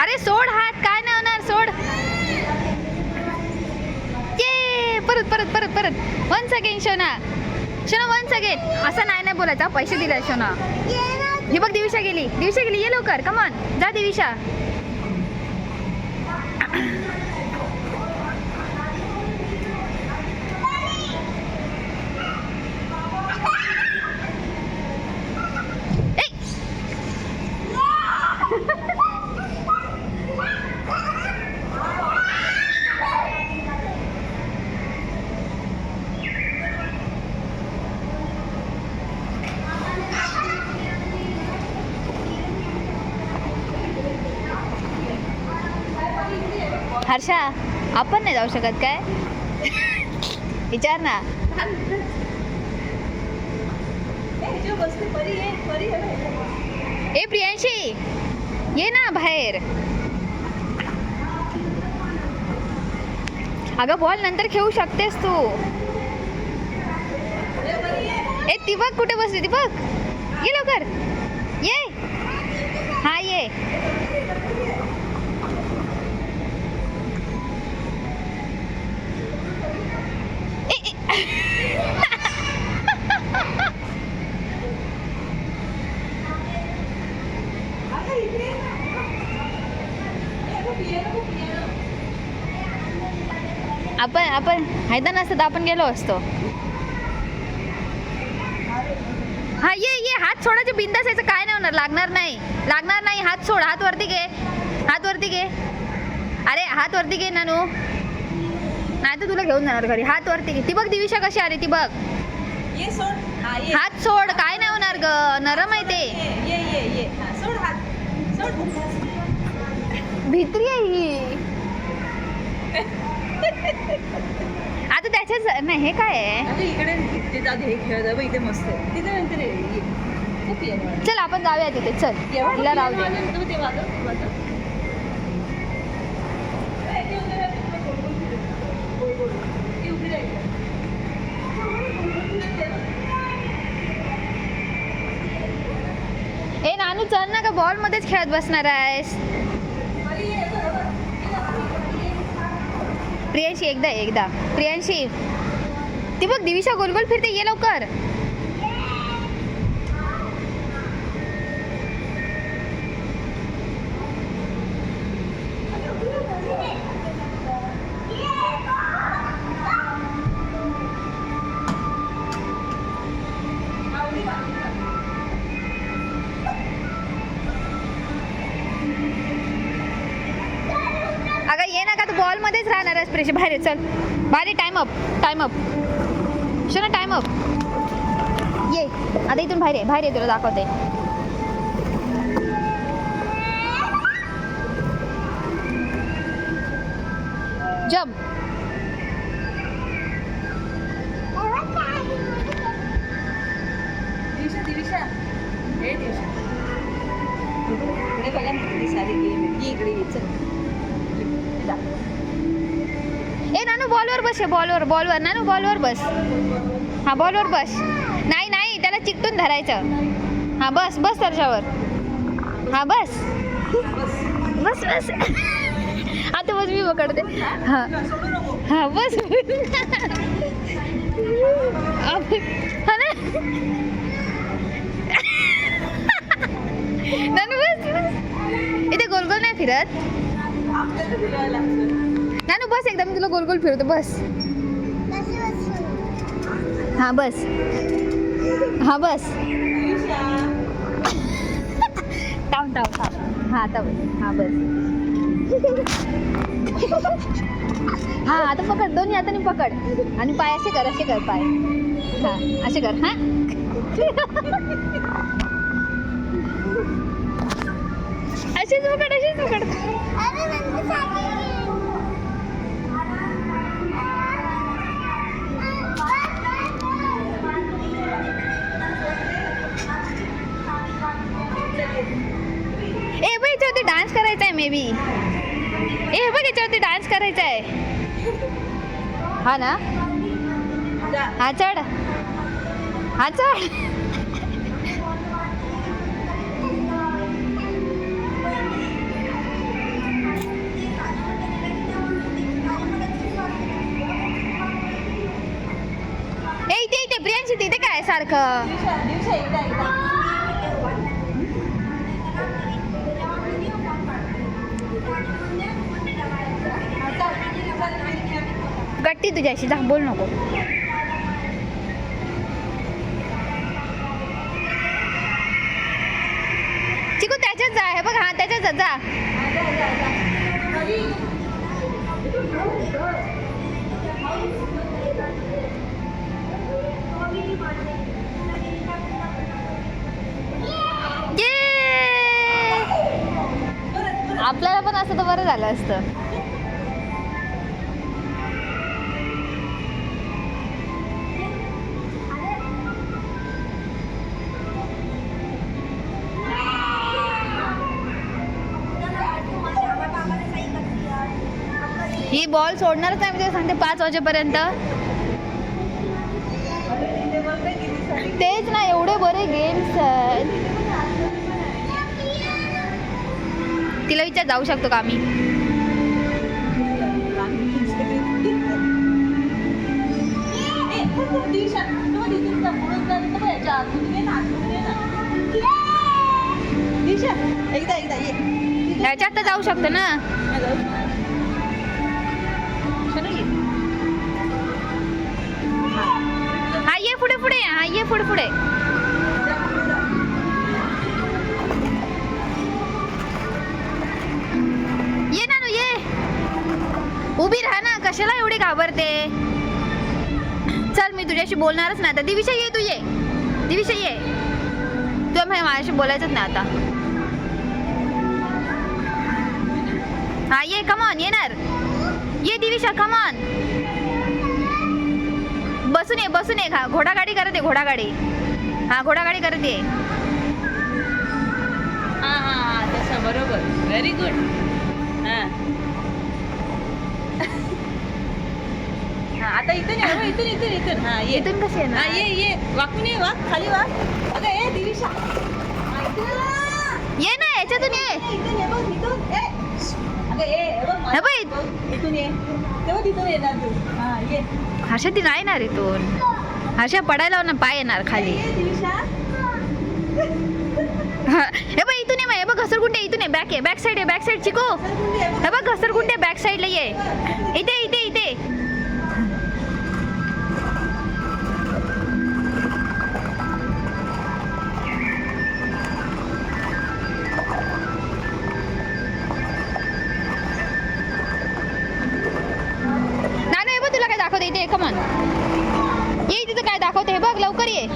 अरे सोड हात, काय नाही होणार, सोड. ये परत परत परत परत. वन्स अगेन शोना. शोना वन्स अगेन. असं नाही नाही बोलायचं, पैसे दिले शोना. ही बघ दिविशा गेली, दिविशा गेली. ये लवकर, कमॉन जा दिविशा. हर्षा, आपण नाही जाऊ शकत काय? विचार ना. ए प्रियांशी, ये ना बाहेर. अगं बॉल नंतर खेळू शकतेस तू. ए ती बघ कुठे बसली, ती बघ. ये लवकर ये. हा ये. आपण हैदा नसतं तर आपण गेलो असतो. हा ये ये. हात सोडायचे, बिंदास यायचं, काय नाही होणार. लागणार नाही, लागणार नाही. हात सोड, हात वरती घे, हात वरती घे. अरे हात वरती घे नानू, नाही तर तुला घेऊन जाणार घरी. हात वरती घे. ती बघ दिविशा कशी आली, ती बघ. हात सोड, काय नाही होणार ग, नरम आहे ते. भित्री आहे ही. आता त्याच्याच नाही. हे काय आहे? इकडे मस्त चल आपण जाऊया तिथे. चल तिला राहू दे. ए नानू चल ना, का बॉल मध्येच खेळत बसणार आहेस? प्रियांशी एकदा प्रियांशी, ती बघ दिविशा गोल गोल फिरते. ये लवकर. अगं ये ना, का तू बॉल मध्येच राहणार आहेस? प्रेशर बाहेर आहे. चल बाहेर. Time up, time up. शोना टाइम अप. ये आता इथून बाहेर आहे, बाहेर आहे. तुला दाखवते. जम्प. दिविशा हे दिविशा इकडे बघा ना, सारी गेम आहे. इकडे ये, चल. ए नानू बॉलवर बस. बॉलवर नानू, बॉलवर बस. हा बॉलवर बस. नाही नाही, त्याला चिकटून धरायचं. हा बस बस त्याच्यावर. हा बस बस बस. आता बस, मी पकडते. हा हा बस. हा ना नानू बस बस. इथे गोल गोल नाही फिरत नानू. बस एकदा मी तुला गोल गोल फिरवतो. बस. हा बस. हा बस. थांब थांब थांब. हा आता बस. हा बस. हा आता पकड, दोन्ही हाताने पकड आणि पाय असे कर पाय. हा असे कर. हा अशीच पकड. ए बाई याच्यावरती डान्स करायचा आहे मे बी. ए बघ याच्यावरती डान्स करायचा आहे. हा ना. हा चढ. हा चढ. प्रियांशी तिथे काय सारखं दिवशा दिवशा एकदा एकदा गट्टी तुझ्याशी जा बोल नको चिकू त्याच्यात जा हे बघ हा त्याच्यात जा ये! आपल्याला पण असं तर बरं झालं असतं ही बॉल सोडणारच नाही मी तुला सांगते 5 वाजेपर्यंत तेच ना एवढे बरे गेम्स आहेत तिला विचार जाऊ शकतो का आम्ही एकदा एकदा ये ह्याच्यात तर जाऊ शकतो ना हा ये पुढे पुढे हा ये पुढे पुढे ये ना तू ये उभी राहा ना कशाला एवढी घाबरते चल मी तुझ्याशी बोलणारच नाही आता दिविषा ये तू ये दिविषा ये तुला माझ्याशी बोलायचंच नाही आता हा ये कमॉन येणार ये दिविषा कमॉन बसून ये घोडागाडी करते घोडागाडी हा घोडागाडी करते हा हा हा तसा बरोबर व्हेरी गुड हा हा आता इथून ये हो, इथून इथून इथून हा ये इथून कशी हा येणार ये वाकून ये वाक खाली वाक अगं ए दिविशा हा, इथून. ये ना याच्यातून ये इथून ये बघ इथून ए अगं ए हे बघ हे बघ, बघ, इथून ये तेव्हा तिथून येणार तू हा ये हर्षा ती नाही येणार इथून हर्षा पडायला ना पाय येणार खाली ये दिविशा हा, हे बघ इथून ये मग हे बघ घसरगुंडे इथून ये बॅक साईड चिको हे बघ घसरगुंडे बॅक साईडला ये इथे इथे इथे नानू हे बघ तुला काय दाखवते इथे कमॉन ये तिथं काय दाखवते हे बघ लवकर ये